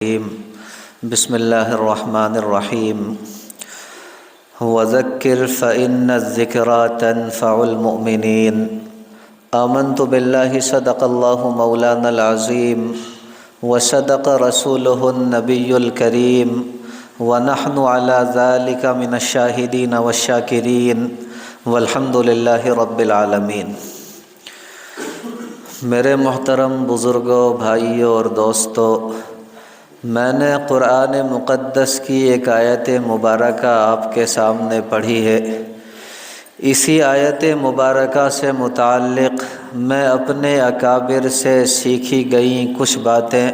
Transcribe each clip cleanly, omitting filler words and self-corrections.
بسم اللہ الرحمن الرحیم وذکر فإن الذکریٰ تنفع المؤمنین آمنت باللہ صدق اللہ مولانا العظیم وصدق رسولہ النبی الکریم ونحن علی ذلک من الشاہدین والشاکرین والحمد للہ رب العالمین۔ میرے محترم بزرگوں، بھائیوں اور دوستوں، میں نے قرآن مقدس کی ایک آیت مبارکہ آپ کے سامنے پڑھی ہے۔ اسی آیت مبارکہ سے متعلق میں اپنے اکابر سے سیکھی گئیں کچھ باتیں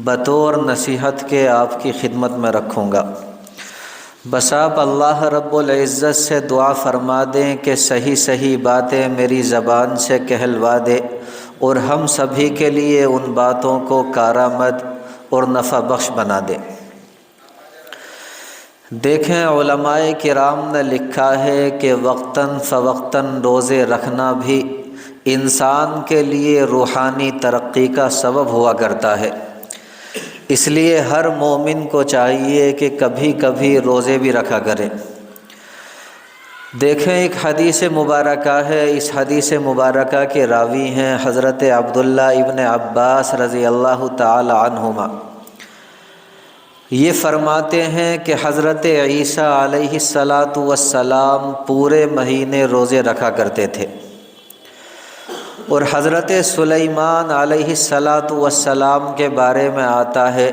بطور نصیحت کے آپ کی خدمت میں رکھوں گا۔ بس آپ اللہ رب العزت سے دعا فرما دیں کہ صحیح صحیح باتیں میری زبان سے کہلوا دے اور ہم سبھی کے لیے ان باتوں کو کارآمد اور نفع بخش بنا دے۔ دیکھیں، علماء کرام نے لکھا ہے کہ وقتاً فوقتاً روزے رکھنا بھی انسان کے لیے روحانی ترقی کا سبب ہوا کرتا ہے، اس لیے ہر مومن کو چاہیے کہ کبھی کبھی روزے بھی رکھا کرے۔ دیکھیں، ایک حدیث مبارکہ ہے، اس حدیث مبارکہ کے راوی ہیں حضرت عبداللہ ابن عباس رضی اللہ تعالی عنہما۔ یہ فرماتے ہیں کہ حضرت عیسیٰ علیہ السلام پورے مہینے روزے رکھا کرتے تھے، اور حضرت سلیمان علیہ السلام کے بارے میں آتا ہے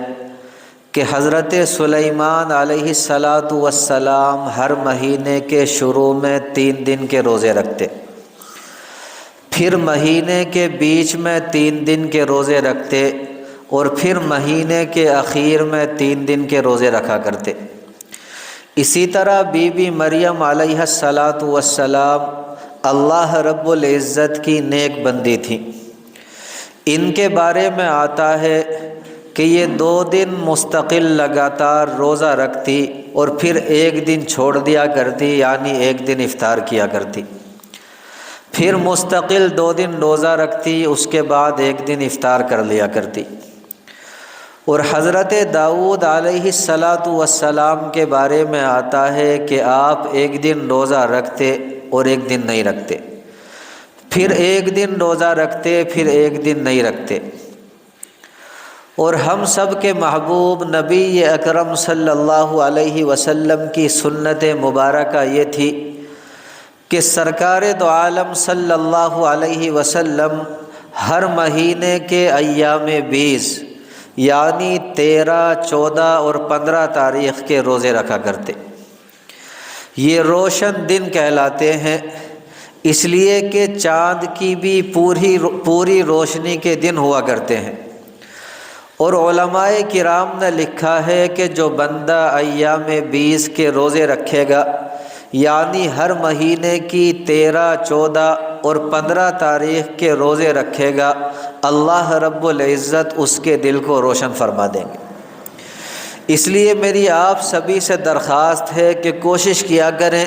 کہ حضرت سلیمان علیہ السلام ہر مہینے کے شروع میں 3 دن کے روزے رکھتے، پھر مہینے کے بیچ میں 3 دن کے روزے رکھتے، اور پھر مہینے کے اخیر میں 3 دن کے روزے رکھا کرتے۔ اسی طرح بی بی مریم علیہ السلام اللہ رب العزت کی نیک بندی تھی۔ ان کے بارے میں آتا ہے کہ یہ 2 دن مستقل لگاتار روزہ رکھتی اور پھر 1 دن چھوڑ دیا کرتی، یعنی 1 دن افطار کیا کرتی، پھر مستقل 2 دن روزہ رکھتی، اس کے بعد 1 دن افطار کر لیا کرتی۔ اور حضرت داؤد علیہ السلام کے بارے میں آتا ہے کہ آپ 1 دن روزہ رکھتے اور 1 دن نہیں رکھتے، پھر 1 دن روزہ رکھتے، پھر 1 دن نہیں رکھتے۔ اور ہم سب کے محبوب نبی اکرم صلی اللہ علیہ وسلم کی سنت مبارکہ یہ تھی کہ سرکار دو عالم صلی اللہ علیہ وسلم ہر مہینے کے ایام 20 یعنی 13، 14 اور 15 تاریخ کے روزے رکھا کرتے۔ یہ روشن دن کہلاتے ہیں، اس لیے کہ چاند کی بھی پوری روشنی کے دن ہوا کرتے ہیں۔ اور علماء کرام نے لکھا ہے کہ جو بندہ ایام 20 کے روزے رکھے گا، یعنی ہر مہینے کی 13، 14 اور 15 تاریخ کے روزے رکھے گا، اللہ رب العزت اس کے دل کو روشن فرما دیں گے۔ اس لیے میری آپ سبھی سے درخواست ہے کہ کوشش کیا کریں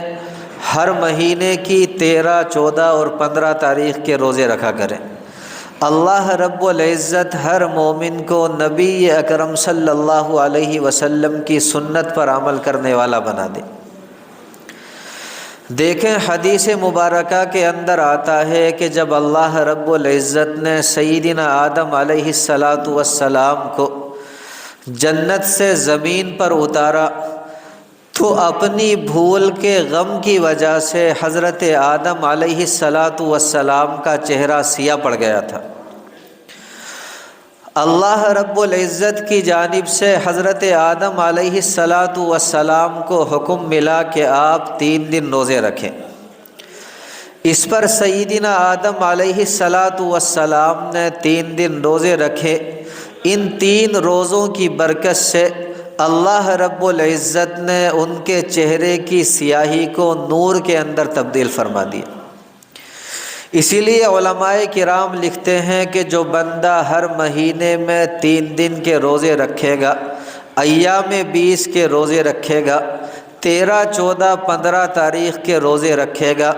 ہر مہینے کی 13، 14 اور 15 تاریخ کے روزے رکھا کریں۔ اللہ رب العزت ہر مومن کو نبی اکرم صلی اللہ علیہ وسلم کی سنت پر عمل کرنے والا بنا دے۔ دیکھیں، حدیث مبارکہ کے اندر آتا ہے کہ جب اللہ رب العزت نے سیدنا آدم علیہ السلام کو جنت سے زمین پر اتارا تو اپنی بھول کے غم کی وجہ سے حضرت آدم علیہ السلام کا چہرہ سیاہ پڑ گیا تھا۔ اللہ رب العزت کی جانب سے حضرت آدم علیہ السلام کو حکم ملا کہ آپ 3 دن روزے رکھیں۔ اس پر سیدنا آدم علیہ السلام نے 3 دن روزے رکھے۔ ان 3 روزوں کی برکت سے اللہ رب العزت نے ان کے چہرے کی سیاہی کو نور کے اندر تبدیل فرما دیا۔ اسی لیے علماء کرام لکھتے ہیں کہ جو بندہ ہر مہینے میں 3 دن کے روزے رکھے گا، ایام 20 کے روزے رکھے گا، 13، 14، 15 تاریخ کے روزے رکھے گا،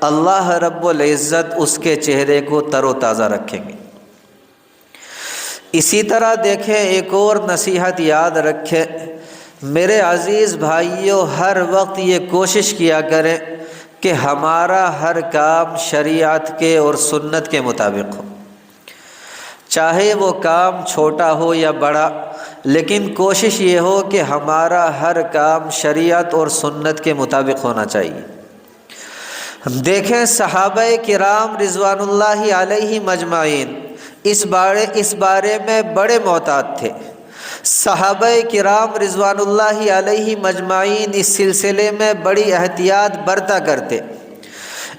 اللہ رب العزت اس کے چہرے کو تر و تازہ رکھیں گے۔ اسی طرح دیکھیں ایک اور نصیحت یاد رکھیں، میرے عزیز بھائیوں، ہر وقت یہ کوشش کیا کریں کہ ہمارا ہر کام شریعت کے اور سنت کے مطابق ہو، چاہے وہ کام چھوٹا ہو یا بڑا، لیکن کوشش یہ ہو کہ ہمارا ہر کام شریعت اور سنت کے مطابق ہونا چاہیے۔ دیکھیں صحابہ کرام رضوان اللہ علیہ مجمعین اس بارے میں بڑے محتاط تھے۔ صحابہ کرام رضوان اللہ علیہ مجمعین اس سلسلے میں بڑی احتیاط برتا کرتے۔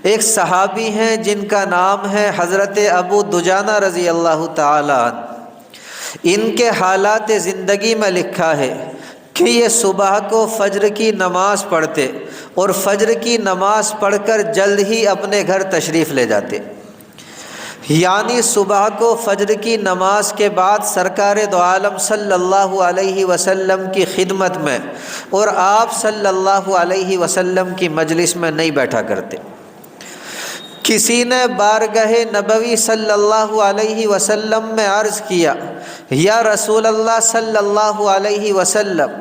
ایک صحابی ہیں جن کا نام ہے حضرت ابو دجانہ رضی اللہ تعالی عنہ۔ ان کے حالات زندگی میں لکھا ہے کہ یہ صبح کو فجر کی نماز پڑھتے اور فجر کی نماز پڑھ کر جلد ہی اپنے گھر تشریف لے جاتے، یعنی صبح کو فجر کی نماز کے بعد سرکار دو عالم صلی اللہ علیہ وسلم کی خدمت میں اور آپ صلی اللہ علیہ وسلم کی مجلس میں نہیں بیٹھا کرتے۔ کسی نے بارگاہ نبوی صلی اللہ علیہ وسلم میں عرض کیا، یا رسول اللہ صلی اللہ علیہ وسلم،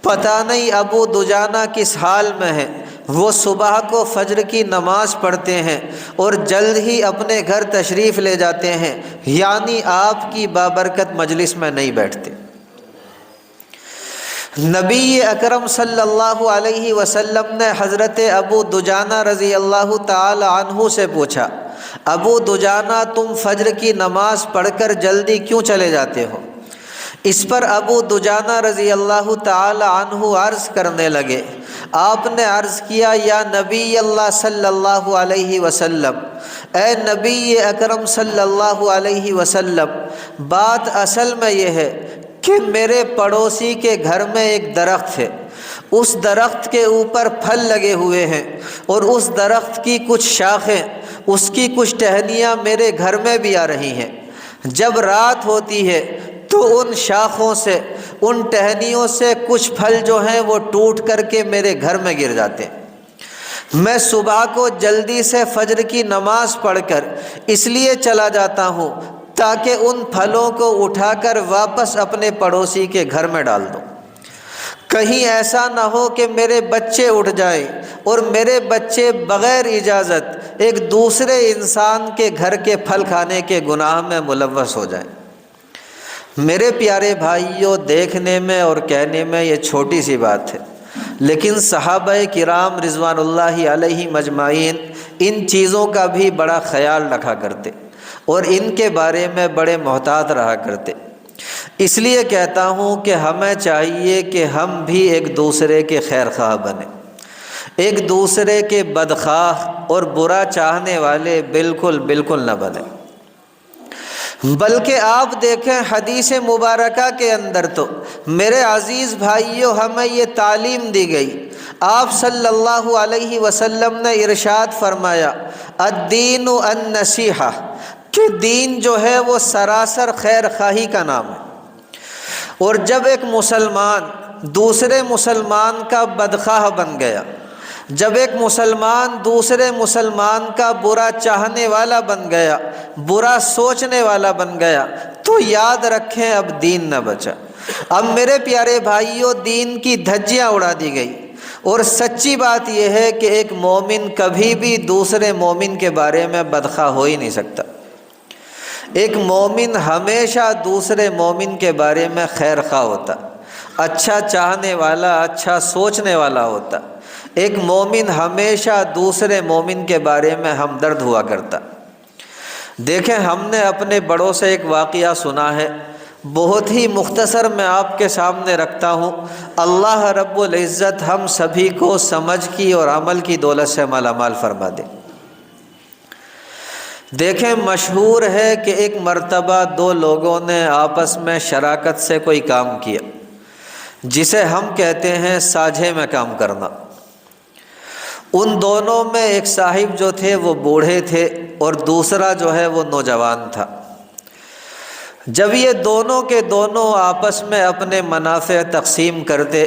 پتہ نہیں ابو دجانہ کس حال میں ہے، وہ صبح کو فجر کی نماز پڑھتے ہیں اور جلد ہی اپنے گھر تشریف لے جاتے ہیں، یعنی آپ کی بابرکت مجلس میں نہیں بیٹھتے۔ نبی اکرم صلی اللہ علیہ وسلم نے حضرت ابو دجانہ رضی اللہ تعالی عنہ سے پوچھا، ابو دجانہ تم فجر کی نماز پڑھ کر جلدی کیوں چلے جاتے ہو؟ اس پر ابو دجانہ رضی اللہ تعالی عنہ عرض کرنے لگے، آپ نے عرض کیا، یا نبی اللہ صلی اللہ علیہ وسلم، اے نبی اکرم صلی اللہ علیہ وسلم، بات اصل میں یہ ہے کہ میرے پڑوسی کے گھر میں ایک درخت ہے، اس درخت کے اوپر پھل لگے ہوئے ہیں اور اس درخت کی کچھ شاخیں، اس کی کچھ ٹہنیاں میرے گھر میں بھی آ رہی ہیں۔ جب رات ہوتی ہے تو ان شاخوں سے، ان ٹہنیوں سے کچھ پھل جو ہیں وہ ٹوٹ کر کے میرے گھر میں گر جاتے ہیں۔ میں صبح کو جلدی سے فجر کی نماز پڑھ کر اس لیے چلا جاتا ہوں تاکہ ان پھلوں کو اٹھا کر واپس اپنے پڑوسی کے گھر میں ڈال دوں۔ کہیں ایسا نہ ہو کہ میرے بچے اٹھ جائیں اور میرے بچے بغیر اجازت ایک دوسرے انسان کے گھر کے پھل کھانے کے گناہ میں ملوث ہو جائیں۔ میرے پیارے بھائیوں، دیکھنے میں اور کہنے میں یہ چھوٹی سی بات ہے، لیکن صحابہ کرام رضوان اللہ علیہ مجمعین ان چیزوں کا بھی بڑا خیال رکھا کرتے اور ان کے بارے میں بڑے محتاط رہا کرتے۔ اس لیے کہتا ہوں کہ ہمیں چاہیے کہ ہم بھی ایک دوسرے کے خیر خواہ بنیں، ایک دوسرے کے بدخواہ اور برا چاہنے والے بالکل نہ بنیں۔ بلکہ آپ دیکھیں حدیث مبارکہ کے اندر تو میرے عزیز بھائیوں ہمیں یہ تعلیم دی گئی، آپ صلی اللہ علیہ وسلم نے ارشاد فرمایا، الدین النصیحہ، کہ دین جو ہے وہ سراسر خیر خواہی کا نام ہے۔ اور جب ایک مسلمان دوسرے مسلمان کا بدخواہ بن گیا، جب ایک مسلمان دوسرے مسلمان کا برا چاہنے والا بن گیا، برا سوچنے والا بن گیا، تو یاد رکھیں اب دین نہ بچا۔ اب میرے پیارے بھائیوں، دین کی دھجیاں اڑا دی گئی، اور سچی بات یہ ہے کہ ایک مومن کبھی بھی دوسرے مومن کے بارے میں بدخواہ ہو ہی نہیں سکتا۔ ایک مومن ہمیشہ دوسرے مومن کے بارے میں خیر خواہ ہوتا، اچھا چاہنے والا، اچھا سوچنے والا ہوتا۔ ایک مومن ہمیشہ دوسرے مومن کے بارے میں ہمدرد ہوا کرتا۔ دیکھیں، ہم نے اپنے بڑوں سے ایک واقعہ سنا ہے، بہت ہی مختصر میں آپ کے سامنے رکھتا ہوں۔ اللہ رب العزت ہم سبھی کو سمجھ کی اور عمل کی دولت سے مالا مال فرما دے۔ دیکھیں، مشہور ہے کہ ایک مرتبہ دو لوگوں نے آپس میں شراکت سے کوئی کام کیا، جسے ہم کہتے ہیں ساجھے میں کام کرنا۔ ان دونوں میں ایک صاحب جو تھے وہ بوڑھے تھے اور دوسرا جو ہے وہ نوجوان تھا۔ جب یہ دونوں کے دونوں آپس میں اپنے منافع تقسیم کرتے،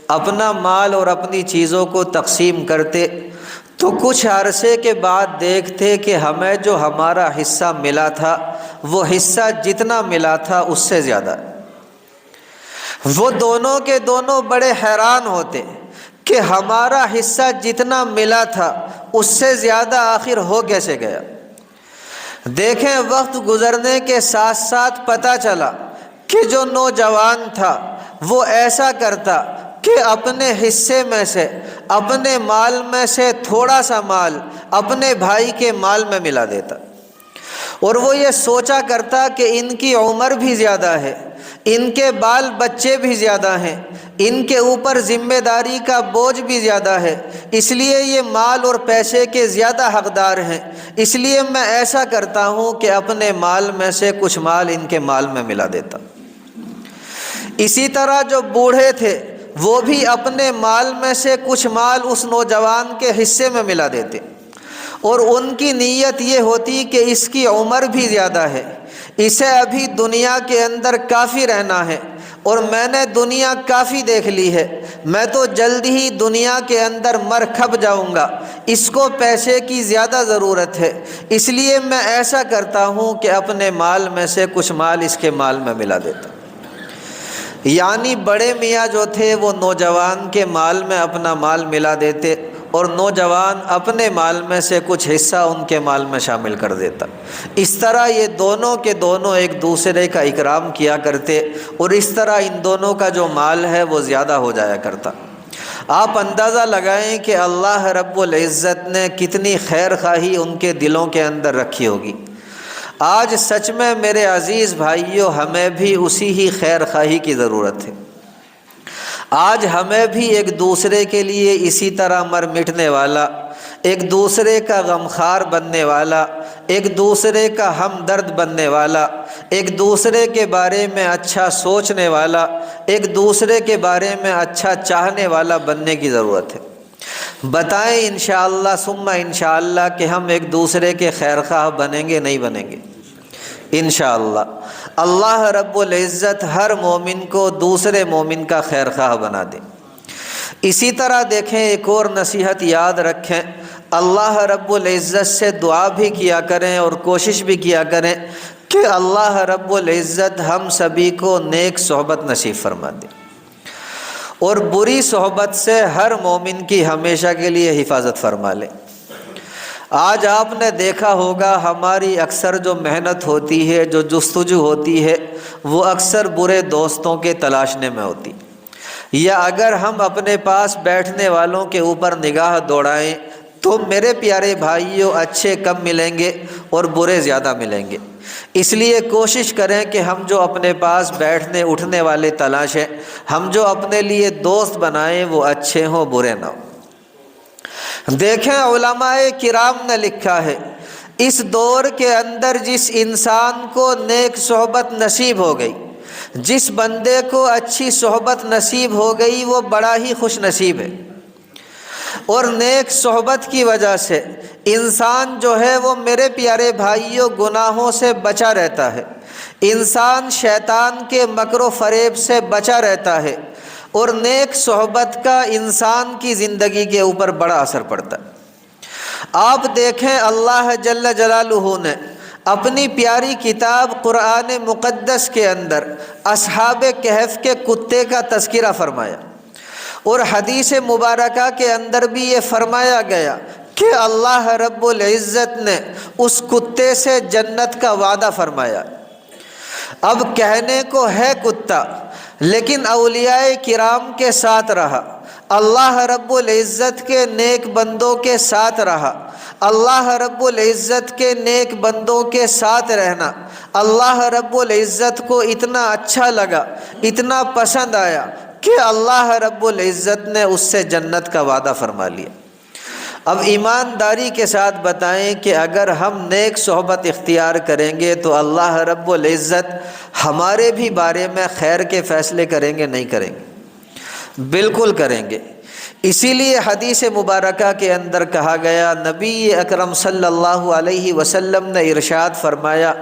اپنا مال اور اپنی چیزوں کو تقسیم کرتے، تو کچھ عرصے کے بعد دیکھتے کہ ہمیں جو ہمارا حصہ ملا تھا وہ حصہ جتنا ملا تھا اس سے زیادہ۔ وہ دونوں کے دونوں بڑے حیران ہوتے کہ ہمارا حصہ جتنا ملا تھا اس سے زیادہ آخر ہو کیسے گیا۔ دیکھیں وقت گزرنے کے ساتھ ساتھ پتہ چلا کہ جو نوجوان تھا وہ ایسا کرتا کہ اپنے حصے میں سے، اپنے مال میں سے تھوڑا سا مال اپنے بھائی کے مال میں ملا دیتا، اور وہ یہ سوچا کرتا کہ ان کی عمر بھی زیادہ ہے، ان کے بال بچے بھی زیادہ ہیں، ان کے اوپر ذمہ داری کا بوجھ بھی زیادہ ہے، اس لیے یہ مال اور پیسے کے زیادہ حقدار ہیں، اس لیے میں ایسا کرتا ہوں کہ اپنے مال میں سے کچھ مال ان کے مال میں ملا دیتا۔ اسی طرح جو بوڑھے تھے وہ بھی اپنے مال میں سے کچھ مال اس نوجوان کے حصے میں ملا دیتے، اور ان کی نیت یہ ہوتی کہ اس کی عمر بھی زیادہ ہے، اسے ابھی دنیا کے اندر کافی رہنا ہے، اور میں نے دنیا کافی دیکھ لی ہے، میں تو جلد ہی دنیا کے اندر مر کھپ جاؤں گا، اس کو پیسے کی زیادہ ضرورت ہے، اس لیے میں ایسا کرتا ہوں کہ اپنے مال میں سے کچھ مال اس کے مال میں ملا دیتا۔ یعنی بڑے میاں جو تھے وہ نوجوان کے مال میں اپنا مال ملا دیتے، اور نوجوان اپنے مال میں سے کچھ حصہ ان کے مال میں شامل کر دیتا۔ اس طرح یہ دونوں کے دونوں ایک دوسرے کا اکرام کیا کرتے، اور اس طرح ان دونوں کا جو مال ہے وہ زیادہ ہو جایا کرتا۔ آپ اندازہ لگائیں کہ اللہ رب العزت نے کتنی خیر خواہی ان کے دلوں کے اندر رکھی ہوگی۔ آج سچ میں میرے عزیز بھائیوں ہمیں بھی اسی ہی خیر خواہی کی ضرورت ہے۔ آج ہمیں بھی ایک دوسرے کے لیے اسی طرح مر مٹنے والا، ایک دوسرے کا غمخوار بننے والا، ایک دوسرے کا ہمدرد بننے والا، ایک دوسرے کے بارے میں اچھا سوچنے والا، ایک دوسرے کے بارے میں اچھا چاہنے والا بننے کی ضرورت ہے۔ بتائیں انشاءاللہ ثم انشاءاللہ کہ ہم ایک دوسرے کے خیر خواہ بنیں گے نہیں بنیں گے؟ انشاءاللہ اللہ رب العزت ہر مومن کو دوسرے مومن کا خیر خواہ بنا دے۔ اسی طرح دیکھیں ایک اور نصیحت یاد رکھیں، اللہ رب العزت سے دعا بھی کیا کریں اور کوشش بھی کیا کریں کہ اللہ رب العزت ہم سبھی کو نیک صحبت نصیب فرما دے، اور بری صحبت سے ہر مومن کی ہمیشہ کے لیے حفاظت فرما لے۔ آج آپ نے دیکھا ہوگا ہماری اکثر جو محنت ہوتی ہے، جو جستجو ہوتی ہے، وہ اکثر برے دوستوں کے تلاشنے میں ہوتی، یا اگر ہم اپنے پاس بیٹھنے والوں کے اوپر نگاہ دوڑائیں تو میرے پیارے بھائیوں اچھے کم ملیں گے اور برے زیادہ ملیں گے۔ اس لیے کوشش کریں کہ ہم جو اپنے پاس بیٹھنے اٹھنے والے تلاشیں، ہم جو اپنے لیے دوست بنائیں وہ اچھے ہوں برے نہ ہوں۔ دیکھیں علماء کرام نے لکھا ہے، اس دور کے اندر جس انسان کو نیک صحبت نصیب ہو گئی، جس بندے کو اچھی صحبت نصیب ہو گئی وہ بڑا ہی خوش نصیب ہے، اور نیک صحبت کی وجہ سے انسان جو ہے وہ میرے پیارے بھائیوں گناہوں سے بچا رہتا ہے، انسان شیطان کے مکر و فریب سے بچا رہتا ہے، اور نیک صحبت کا انسان کی زندگی کے اوپر بڑا اثر پڑتا ہے۔ آپ دیکھیں اللہ جل جلالہ نے اپنی پیاری کتاب قرآن مقدس کے اندر اصحاب کہف کے کتے کا تذکرہ فرمایا، اور حدیث مبارکہ کے اندر بھی یہ فرمایا گیا کہ اللہ رب العزت نے اس کتے سے جنت کا وعدہ فرمایا۔ اب کہنے کو ہے کتا، لیکن اولیاء کرام کے ساتھ رہا، اللہ رب العزت کے نیک بندوں کے ساتھ رہا، اللہ رب العزت کے نیک بندوں کے ساتھ رہنا اللہ رب العزت کو اتنا اچھا لگا، اتنا پسند آیا کہ اللہ رب العزت نے اس سے جنت کا وعدہ فرما لیا۔ اب ایمانداری کے ساتھ بتائیں کہ اگر ہم نیک صحبت اختیار کریں گے تو اللہ رب العزت ہمارے بھی بارے میں خیر کے فیصلے کریں گے نہیں کریں گے؟ بالکل کریں گے۔ اسی لیے حدیث مبارکہ کے اندر کہا گیا، نبی اکرم صلی اللہ علیہ وسلم نے ارشاد فرمایا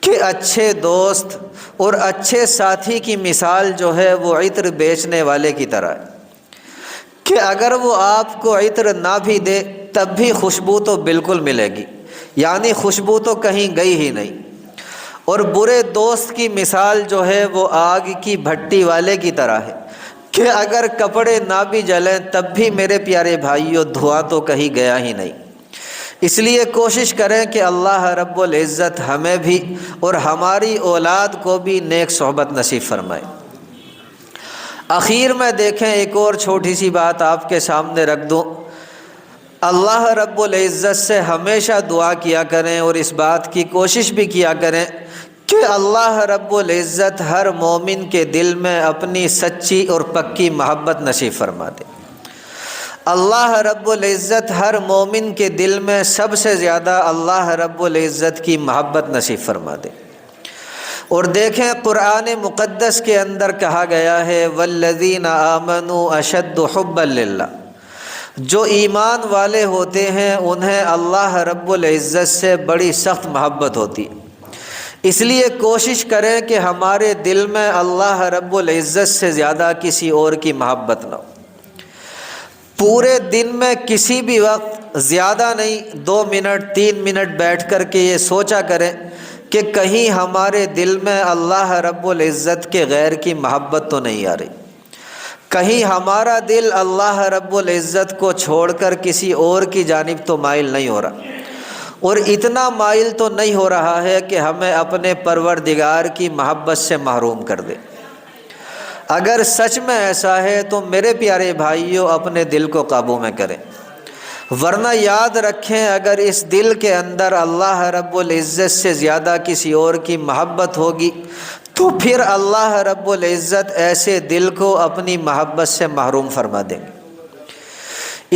کہ اچھے دوست اور اچھے ساتھی کی مثال جو ہے وہ عطر بیچنے والے کی طرح ہے، کہ اگر وہ آپ کو عطر نہ بھی دے تب بھی خوشبو تو بالکل ملے گی، یعنی خوشبو تو کہیں گئی ہی نہیں۔ اور برے دوست کی مثال جو ہے وہ آگ کی بھٹی والے کی طرح ہے کہ اگر کپڑے نہ بھی جلیں تب بھی میرے پیارے بھائیوں دھواں تو کہیں گیا ہی نہیں۔ اس لیے کوشش کریں کہ اللہ رب العزت ہمیں بھی اور ہماری اولاد کو بھی نیک صحبت نصیب فرمائے۔ آخر میں دیکھیں ایک اور چھوٹی سی بات آپ کے سامنے رکھ دوں، اللہ رب العزت سے ہمیشہ دعا کیا کریں اور اس بات کی کوشش بھی کیا کریں کہ اللہ رب العزت ہر مومن کے دل میں اپنی سچی اور پکی محبت نصیب فرما دے۔ اللہ رب العزت ہر مومن کے دل میں سب سے زیادہ اللہ رب العزت کی محبت نصیب فرما دے۔ اور دیکھیں قرآن مقدس کے اندر کہا گیا ہے والذین آمنوا اشد حبا للہ، جو ایمان والے ہوتے ہیں انہیں اللہ رب العزت سے بڑی سخت محبت ہوتی ہے۔ اس لیے کوشش کریں کہ ہمارے دل میں اللہ رب العزت سے زیادہ کسی اور کی محبت نہ ہو۔ پورے دن میں کسی بھی وقت زیادہ نہیں 2 منٹ 3 منٹ بیٹھ کر کے یہ سوچا کریں کہ کہیں ہمارے دل میں اللہ رب العزت کے غیر کی محبت تو نہیں آ رہی، کہیں ہمارا دل اللہ رب العزت کو چھوڑ کر کسی اور کی جانب تو مائل نہیں ہو رہا، اور اتنا مائل تو نہیں ہو رہا ہے کہ ہمیں اپنے پروردگار کی محبت سے محروم کر دے۔ اگر سچ میں ایسا ہے تو میرے پیارے بھائیوں اپنے دل کو قابو میں کریں، ورنہ یاد رکھیں اگر اس دل کے اندر اللہ رب العزت سے زیادہ کسی اور کی محبت ہوگی تو پھر اللہ رب العزت ایسے دل کو اپنی محبت سے محروم فرما دیں گے۔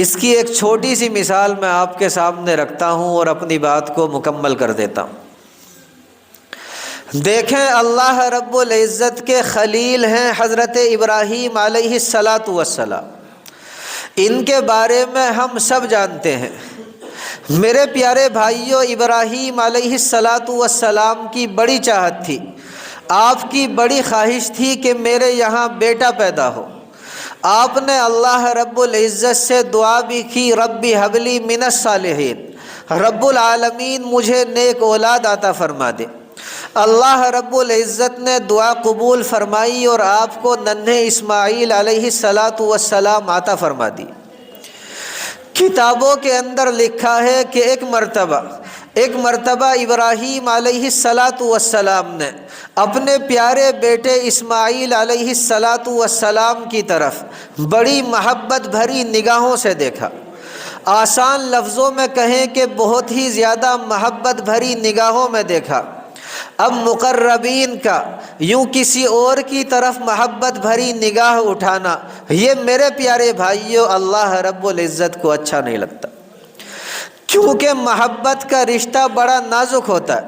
اس کی ایک چھوٹی سی مثال میں آپ کے سامنے رکھتا ہوں اور اپنی بات کو مکمل کر دیتا ہوں۔ دیکھیں اللہ رب العزت کے خلیل ہیں حضرت ابراہیم علیہ السلام، ان کے بارے میں ہم سب جانتے ہیں۔ میرے پیارے بھائیوں ابراہیم علیہ السلام کی بڑی چاہت تھی، آپ کی بڑی خواہش تھی کہ میرے یہاں بیٹا پیدا ہو۔ آپ نے اللہ رب العزت سے دعا بھی کی ربی حبلی من الصالحین، رب العالمین مجھے نیک اولاد عطا فرما دے۔ اللہ رب العزت نے دعا قبول فرمائی اور آپ کو ننھے اسماعیل علیہ السلام عطا فرما دی۔ کتابوں کے اندر لکھا ہے کہ ایک مرتبہ ابراہیم علیہ السلام نے اپنے پیارے بیٹے اسماعیل علیہ السلام کی طرف بڑی محبت بھری نگاہوں سے دیکھا۔ آسان لفظوں میں کہیں کہ بہت ہی زیادہ محبت بھری نگاہوں میں دیکھا۔ اب مقربین کا یوں کسی اور کی طرف محبت بھری نگاہ اٹھانا، یہ میرے پیارے بھائیوں اللہ رب العزت کو اچھا نہیں لگتا، کیونکہ محبت کا رشتہ بڑا نازک ہوتا ہے۔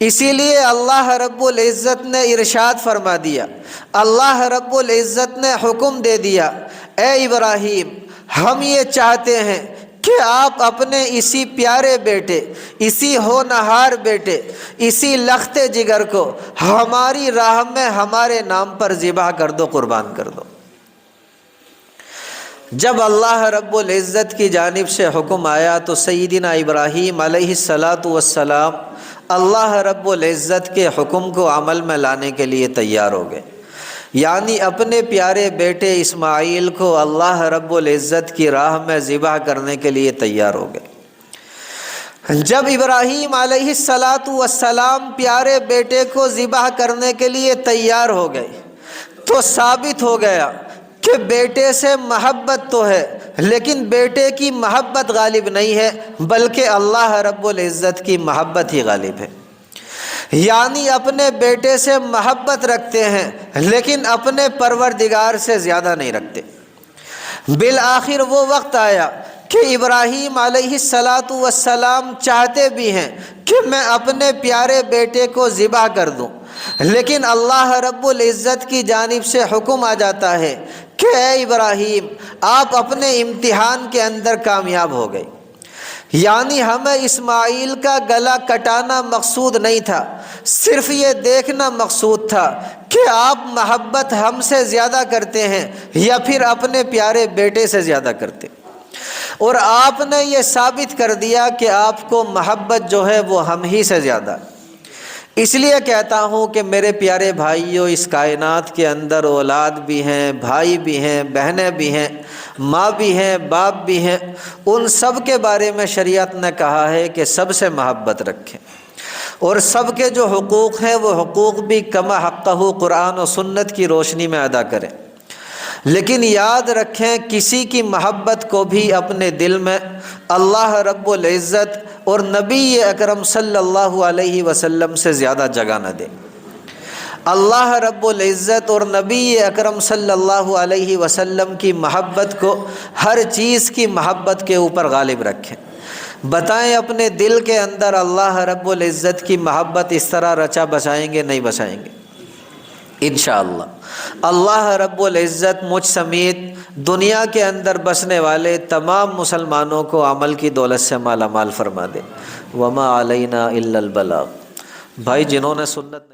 اسی لیے اللہ رب العزت نے ارشاد فرما دیا، اللہ رب العزت نے حکم دے دیا، اے ابراہیم ہم یہ چاہتے ہیں کہ آپ اپنے اسی پیارے بیٹے، اسی ہونہار بیٹے، اسی لخت جگر کو ہماری راہ میں ہمارے نام پر ذبح کر دو، قربان کر دو۔ جب اللہ رب العزت کی جانب سے حکم آیا تو سیدنا ابراہیم علیہ السلام اللہ رب العزت کے حکم کو عمل میں لانے کے لیے تیار ہو گئے، یعنی اپنے پیارے بیٹے اسماعیل کو اللہ رب العزت کی راہ میں ذبح کرنے کے لیے تیار ہو گئے۔ جب ابراہیم علیہ السلام پیارے بیٹے کو ذبح کرنے کے لیے تیار ہو گئے تو ثابت ہو گیا کہ بیٹے سے محبت تو ہے لیکن بیٹے کی محبت غالب نہیں ہے، بلکہ اللہ رب العزت کی محبت ہی غالب ہے۔ یعنی اپنے بیٹے سے محبت رکھتے ہیں لیکن اپنے پروردگار سے زیادہ نہیں رکھتے۔ بالآخر وہ وقت آیا کہ ابراہیم علیہ السلام چاہتے بھی ہیں کہ میں اپنے پیارے بیٹے کو ذبح کر دوں، لیکن اللہ رب العزت کی جانب سے حکم آ جاتا ہے کہ اے ابراہیم آپ اپنے امتحان کے اندر کامیاب ہو گئے۔ یعنی ہمیں اسماعیل کا گلا کٹانا مقصود نہیں تھا، صرف یہ دیکھنا مقصود تھا کہ آپ محبت ہم سے زیادہ کرتے ہیں یا پھر اپنے پیارے بیٹے سے زیادہ کرتے۔ اور آپ نے یہ ثابت کر دیا کہ آپ کو محبت جو ہے وہ ہم ہی سے زیادہ۔ اس لیے کہتا ہوں کہ میرے پیارے بھائیوں، اس کائنات کے اندر اولاد بھی ہیں، بھائی بھی ہیں، بہنیں بھی ہیں، ماں بھی ہیں، باپ بھی ہیں، ان سب کے بارے میں شریعت نے کہا ہے کہ سب سے محبت رکھیں، اور سب کے جو حقوق ہیں وہ حقوق بھی کما حقہ قرآن و سنت کی روشنی میں ادا کریں۔ لیکن یاد رکھیں، کسی کی محبت کو بھی اپنے دل میں اللہ رب العزت اور نبی اکرم صلی اللہ علیہ وسلم سے زیادہ جگہ نہ دیں۔ اللہ رب العزت اور نبی اکرم صلی اللہ علیہ وسلم کی محبت کو ہر چیز کی محبت کے اوپر غالب رکھیں۔ بتائیں اپنے دل کے اندر اللہ رب العزت کی محبت اس طرح رچا بسائیں گے؟ نہیں بسائیں گے انشاءاللہ۔ اللہ رب العزت مجھ سمیت دنیا کے اندر بسنے والے تمام مسلمانوں کو عمل کی دولت سے مالا مال فرما دے۔ وما علینا الا البلاغ۔ بھائی جنہوں نے سنت نہیں